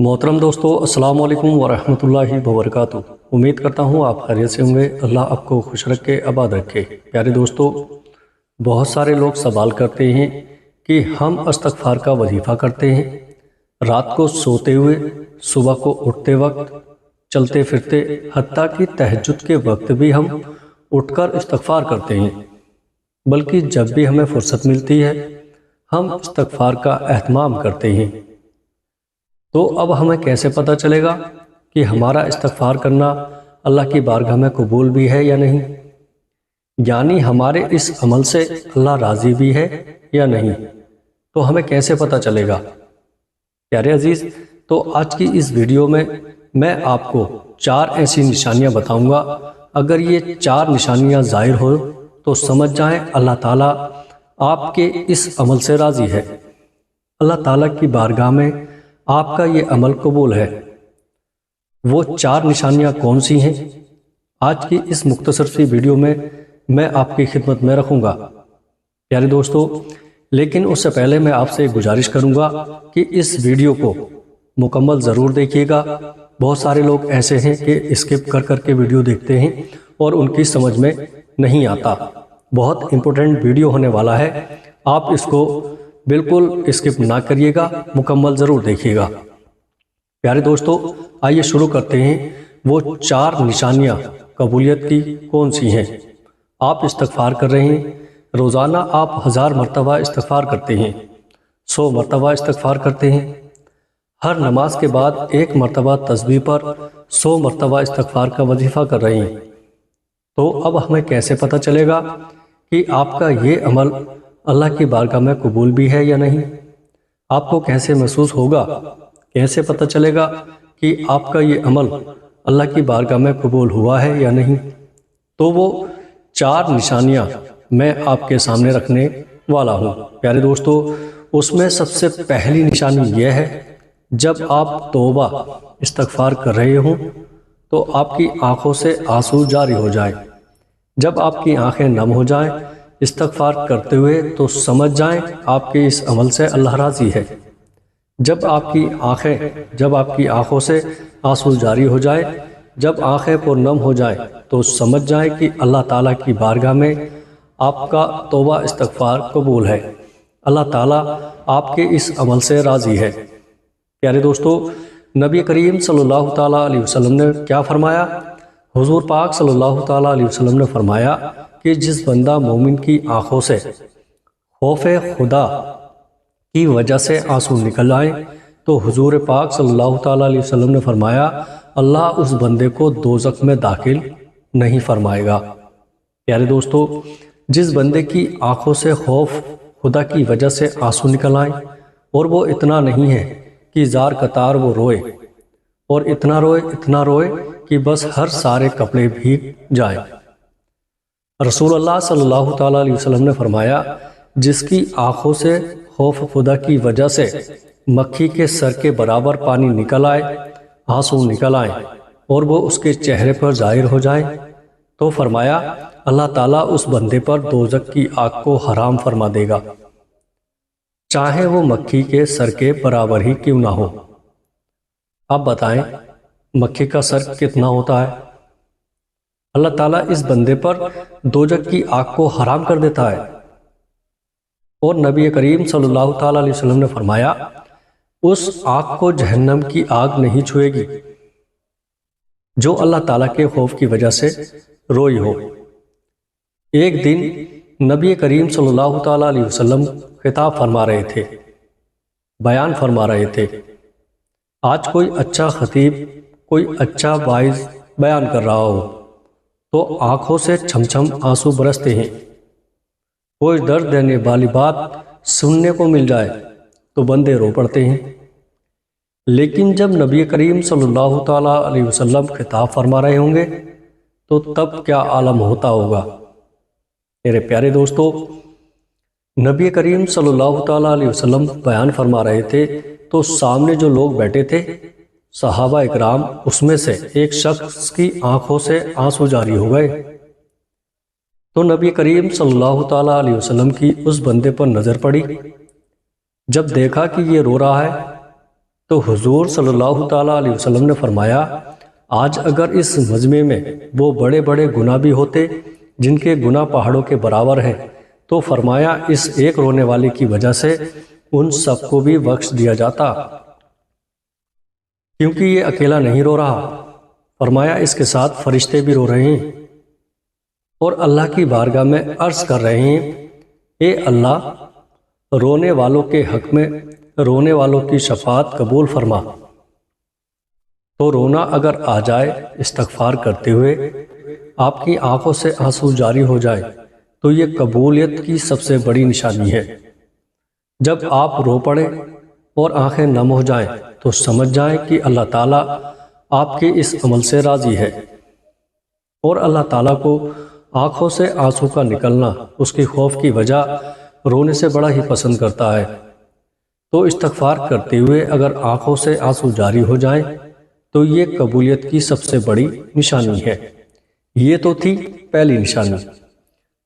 محترم دوستو، السلام علیکم ورحمۃ اللہ وبرکاتہ۔ امید کرتا ہوں آپ خیریت سے ہوں گے۔ اللہ آپ کو خوش رکھے، آباد رکھے۔ پیارے دوستو، بہت سارے لوگ سوال کرتے ہیں کہ ہم استغفار کا وظیفہ کرتے ہیں رات کو سوتے ہوئے، صبح کو اٹھتے وقت، چلتے پھرتے، حتیٰ کہ تہجد کے وقت بھی ہم اٹھ کر استغفار کرتے ہیں، بلکہ جب بھی ہمیں فرصت ملتی ہے ہم استغفار کا اہتمام کرتے ہیں۔ تو اب ہمیں کیسے پتہ چلے گا کہ ہمارا استغفار کرنا اللہ کی بارگاہ میں قبول بھی ہے یا نہیں، یعنی ہمارے اس عمل سے اللہ راضی بھی ہے یا نہیں؟ تو ہمیں کیسے پتہ چلے گا؟ پیارے عزیز، تو آج کی اس ویڈیو میں آپ کو 4 ایسی نشانیاں بتاؤں گا۔ اگر یہ 4 نشانیاں ظاہر ہو تو سمجھ جائیں اللہ تعالیٰ آپ کے اس عمل سے راضی ہے، اللہ تعالیٰ کی بارگاہ میں آپ کا یہ عمل قبول ہے۔ وہ 4 نشانیاں کون سی ہیں؟ آج کی اس مختصر سی ویڈیو میں آپ کی خدمت میں رکھوں گا۔ پیارے دوستو، لیکن اس سے پہلے میں آپ سے گزارش کروں گا کہ اس ویڈیو کو مکمل ضرور دیکھیے گا۔ بہت سارے لوگ ایسے ہیں کہ اسکپ کر کے ویڈیو دیکھتے ہیں اور ان کی سمجھ میں نہیں آتا۔ بہت امپورٹنٹ ویڈیو ہونے والا ہے، آپ اس کو بالکل اسکپ نہ کریے گا، مکمل ضرور دیکھیے گا۔ پیارے دوستو، آئیے شروع کرتے ہیں۔ وہ 4 نشانیاں قبولیت کی کون سی ہیں؟ آپ استغفار کر رہے ہیں، روزانہ آپ 1000 مرتبہ استغفار کرتے ہیں، 100 مرتبہ استغفار کرتے ہیں، ہر نماز کے بعد 1 مرتبہ تسبیح پر 100 مرتبہ استغفار کا وظیفہ کر رہے ہیں۔ تو اب ہمیں کیسے پتہ چلے گا کہ آپ کا یہ عمل اللہ کی بارگاہ میں قبول بھی ہے یا نہیں؟ آپ کو کیسے محسوس ہوگا، کیسے پتہ چلے گا کہ آپ کا یہ عمل اللہ کی بارگاہ میں قبول ہوا ہے یا نہیں؟ تو وہ 4 نشانیاں میں آپ کے سامنے رکھنے والا ہوں۔ پیارے دوستو، اس میں سب سے پہلی نشانی یہ ہے، جب آپ توبہ استغفار کر رہے ہوں تو آپ کی آنکھوں سے آنسو جاری ہو جائیں۔ جب آپ کی آنکھیں نم ہو جائیں استغفار کرتے ہوئے تو سمجھ جائیں آپ کے اس عمل سے اللہ راضی ہے۔ جب آپ کی آنکھوں سے آنسو جاری ہو جائے، جب آنکھیں پر نم ہو جائیں تو سمجھ جائیں کہ اللہ تعالیٰ کی بارگاہ میں آپ کا توبہ استغفار قبول ہے، اللہ تعالیٰ آپ کے اس عمل سے راضی ہے۔ پیارے دوستو، نبی کریم صلی اللہ تعالیٰ علیہ وسلم نے کیا فرمایا؟ حضور پاک صلی اللہ تعالیٰ علیہ وسلم نے فرمایا کہ جس بندہ مومن کی آنکھوں سے خوف خدا کی وجہ سے آنسو نکل آئیں تو حضور پاک صلی اللہ تعالیٰ علیہ وسلم نے فرمایا اللہ اس بندے کو دوزخ میں داخل نہیں فرمائے گا۔ پیارے دوستو، جس بندے کی آنکھوں سے خوف خدا کی وجہ سے آنسو نکل آئیں اور وہ اتنا نہیں ہے کہ زار قطار وہ روئے، اور اتنا روئے کہ بس ہر سارے کپڑے بھیگ جائیں۔ رسول اللہ صلی اللہ تعالیٰ علیہ وسلم نے فرمایا جس کی آنکھوں سے خوف خدا کی وجہ سے مکھی کے سر کے برابر پانی نکل آئے، آنسو نکل آئیں اور وہ اس کے چہرے پر ظاہر ہو جائیں تو فرمایا اللہ تعالیٰ اس بندے پر دوزخ کی آگ کو حرام فرما دے گا، چاہے وہ مکھی کے سر کے برابر ہی کیوں نہ ہو۔ اب بتائیں مکھی کا سر کتنا ہوتا ہے؟ اللہ تعالیٰ اس بندے پر دوزخ کی آگ کو حرام کر دیتا ہے، اور نبی کریم صلی اللہ تعالیٰ علیہ وسلم نے فرمایا اس آگ کو جہنم کی آگ نہیں چھوئے گی جو اللہ تعالیٰ کے خوف کی وجہ سے روئی ہو۔ ایک دن نبی کریم صلی اللہ تعالیٰ علیہ وسلم خطاب فرما رہے تھے، بیان فرما رہے تھے۔ آج کوئی اچھا خطیب، کوئی اچھا واعظ بیان کر رہا ہو تو آنکھوں سے چھم چھم آنسو برستے ہیں۔ کوئی درد دینے والی بات سننے کو مل جائے تو بندے رو پڑتے ہیں۔ لیکن جب نبی کریم صلی اللہ تعالیٰ علیہ وسلم خطاب فرما رہے ہوں گے تو تب کیا عالم ہوتا ہوگا؟ میرے پیارے دوستو، نبی کریم صلی اللہ تعالیٰ علیہ وسلم بیان فرما رہے تھے تو سامنے جو لوگ بیٹھے تھے صحابہ اکرام، اس میں سے ایک شخص کی آنکھوں سے آنسو جاری ہو گئے تو نبی کریم صلی اللہ تعالیٰ علیہ وسلم کی اس بندے پر نظر پڑی۔ جب دیکھا کہ یہ رو رہا ہے تو حضور صلی اللہ تعالیٰ علیہ وسلم نے فرمایا آج اگر اس مجمع میں وہ بڑے بڑے گناہ بھی ہوتے جن کے گناہ پہاڑوں کے برابر ہیں تو فرمایا اس ایک رونے والے کی وجہ سے ان سب کو بھی بخش دیا جاتا، کیونکہ یہ اکیلا نہیں رو رہا۔ فرمایا اس کے ساتھ فرشتے بھی رو رہے ہیں اور اللہ کی بارگاہ میں عرض کر رہے ہیں اے اللہ، رونے والوں کے حق میں رونے والوں کی شفاعت قبول فرما۔ تو رونا اگر آ جائے استغفار کرتے ہوئے آپ کی آنکھوں سے آنسو جاری ہو جائے تو یہ قبولیت کی سب سے بڑی نشانی ہے۔ جب آپ رو پڑیں اور آنکھیں نم ہو جائیں تو سمجھ جائیں کہ اللہ تعالیٰ آپ کے اس عمل سے راضی ہے، اور اللہ تعالیٰ کو آنکھوں سے آنسو کا نکلنا اس کی خوف کی وجہ رونے سے بڑا ہی پسند کرتا ہے۔ تو استغفار کرتے ہوئے اگر آنکھوں سے آنسو جاری ہو جائیں تو یہ قبولیت کی سب سے بڑی نشانی ہے۔ یہ تو تھی پہلی نشانی۔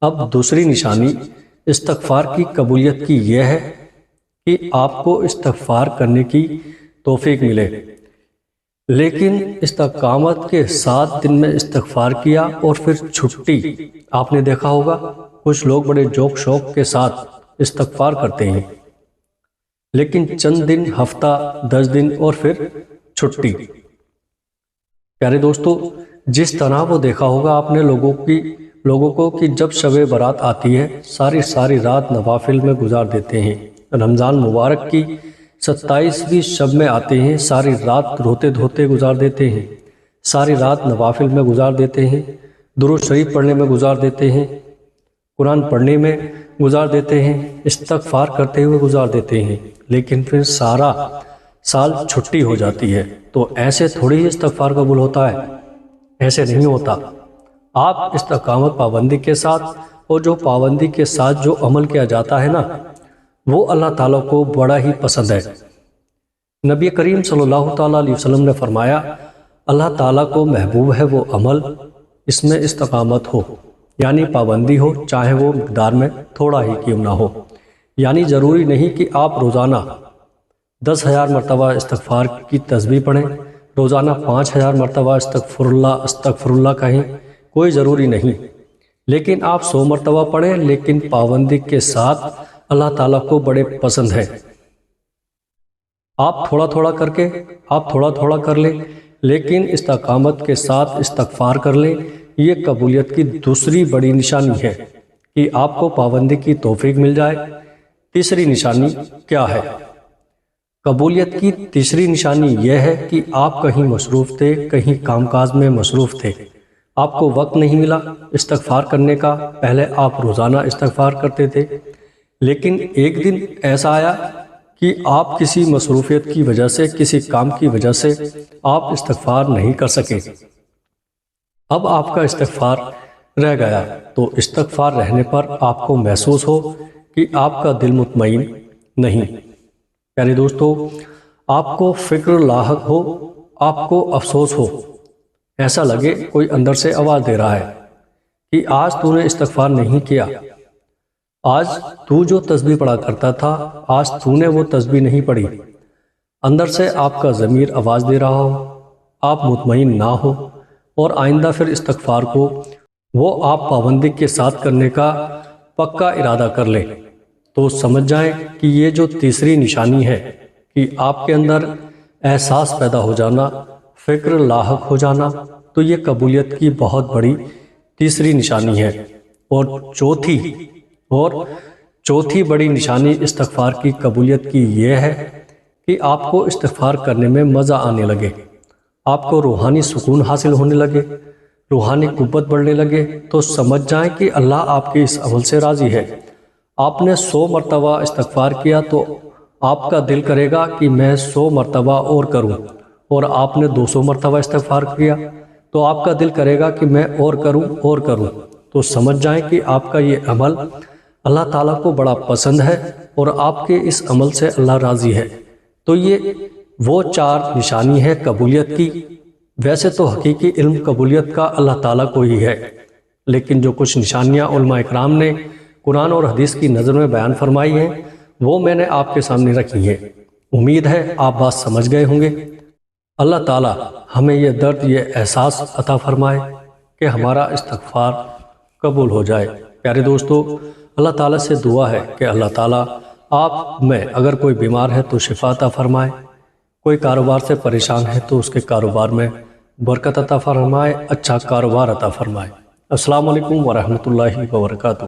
اب دوسری نشانی استغفار کی قبولیت کی یہ ہے کہ آپ کو استغفار کرنے کی توفیق ملے، لیکن استقامت کے 7 دن میں استغفار کیا اور پھر چھٹی۔ آپ نے دیکھا ہوگا کچھ لوگ بڑے جوک شوق کے ساتھ استغفار کرتے ہیں، لیکن چند دن، ہفتہ، 10 دن اور پھر چھٹی۔ پیارے دوستو، جس طرح وہ دیکھا ہوگا آپ نے لوگوں کو کہ جب شب برات آتی ہے ساری رات نوافل میں گزار دیتے ہیں، رمضان مبارک کی 27ویں شب میں آتے ہیں، ساری رات روتے دھوتے گزار دیتے ہیں، ساری رات نوافل میں گزار دیتے ہیں، درود شریف پڑھنے میں گزار دیتے ہیں، قرآن پڑھنے میں گزار دیتے ہیں، استغفار کرتے ہوئے گزار دیتے ہیں، لیکن پھر سارا سال چھٹی ہو جاتی ہے۔ تو ایسے تھوڑی ہی استغفار قبول ہوتا ہے، ایسے نہیں ہوتا۔ آپ استقامت پابندی کے ساتھ، اور جو پابندی کے ساتھ جو عمل کیا جاتا ہے نا، وہ اللہ تعالیٰ کو بڑا ہی پسند ہے۔ نبی کریم صلی اللہ تعالیٰ علیہ وسلم نے فرمایا اللہ تعالیٰ کو محبوب ہے وہ عمل اس میں استقامت ہو، یعنی پابندی ہو، چاہے وہ مقدار میں تھوڑا ہی کیوں نہ ہو۔ یعنی ضروری نہیں کہ آپ روزانہ 10,000 مرتبہ استغفار کی تسبیح پڑھیں، روزانہ 5,000 مرتبہ استغفر اللہ کہیں، کوئی ضروری نہیں، لیکن آپ 100 مرتبہ پڑھیں، لیکن پابندی کے ساتھ اللہ تعالیٰ کو بڑے پسند ہے۔ آپ تھوڑا تھوڑا کر لیں، لیکن استقامت کے ساتھ استغفار کر لیں۔ یہ قبولیت کی دوسری بڑی نشانی ہے کہ آپ کو پابندی کی توفیق مل جائے۔ تیسری نشانی کیا ہے؟ قبولیت کی تیسری نشانی یہ ہے کہ آپ کہیں مصروف تھے، کہیں کام کاج میں مصروف تھے، آپ کو وقت نہیں ملا استغفار کرنے کا۔ پہلے آپ روزانہ استغفار کرتے تھے، لیکن ایک دن ایسا آیا کہ آپ کسی مصروفیت کی وجہ سے، کسی کام کی وجہ سے آپ استغفار نہیں کر سکے۔ اب آپ کا استغفار رہ گیا، تو استغفار رہنے پر آپ کو محسوس ہو کہ آپ کا دل مطمئن نہیں۔ پیارے دوستو، آپ کو فکر لاحق ہو، آپ کو افسوس ہو، ایسا لگے کوئی اندر سے آواز دے رہا ہے کہ آج تو نے استغفار نہیں کیا، آج تو جو تسبیح پڑھا کرتا تھا آج تو نے وہ تسبیح نہیں پڑھی۔ اندر سے آپ کا ضمیر آواز دے رہا ہو، آپ مطمئن نہ ہو، اور آئندہ پھر استغفار کو وہ آپ پابندی کے ساتھ کرنے کا پکا ارادہ کر لیں، تو سمجھ جائیں کہ یہ جو تیسری نشانی ہے کہ آپ کے اندر احساس پیدا ہو جانا، فکر لاحق ہو جانا، تو یہ قبولیت کی بہت بڑی تیسری نشانی ہے۔ اور چوتھی بڑی نشانی استغفار کی قبولیت کی یہ ہے کہ آپ کو استغفار کرنے میں مزہ آنے لگے، آپ کو روحانی سکون حاصل ہونے لگے، روحانی قوت بڑھنے لگے، تو سمجھ جائیں کہ اللہ آپ کے اس عمل سے راضی ہے۔ آپ نے 100 مرتبہ استغفار کیا تو آپ کا دل کرے گا کہ میں 100 مرتبہ اور کروں، اور آپ نے 200 مرتبہ استغفار کیا تو آپ کا دل کرے گا کہ میں اور کروں، تو سمجھ جائیں کہ آپ کا یہ عمل اللہ تعالیٰ کو بڑا پسند ہے اور آپ کے اس عمل سے اللہ راضی ہے۔ تو یہ وہ 4 نشانی ہے قبولیت کی۔ ویسے تو حقیقی علم قبولیت کا اللہ تعالیٰ کو ہی ہے، لیکن جو کچھ نشانیاں علماء اکرام نے قرآن اور حدیث کی نظر میں بیان فرمائی ہیں وہ میں نے آپ کے سامنے رکھی ہیں۔ امید ہے آپ بات سمجھ گئے ہوں گے۔ اللہ تعالیٰ ہمیں یہ درد، یہ احساس عطا فرمائے کہ ہمارا استغفار قبول ہو جائے۔ پیارے دوستو، اللہ تعالیٰ سے دعا ہے کہ اللہ تعالیٰ آپ میں اگر کوئی بیمار ہے تو شفا عطا فرمائے، کوئی کاروبار سے پریشان ہے تو اس کے کاروبار میں برکت عطا فرمائے، اچھا کاروبار عطا فرمائے۔ السلام علیکم ورحمۃ اللہ وبرکاتہ۔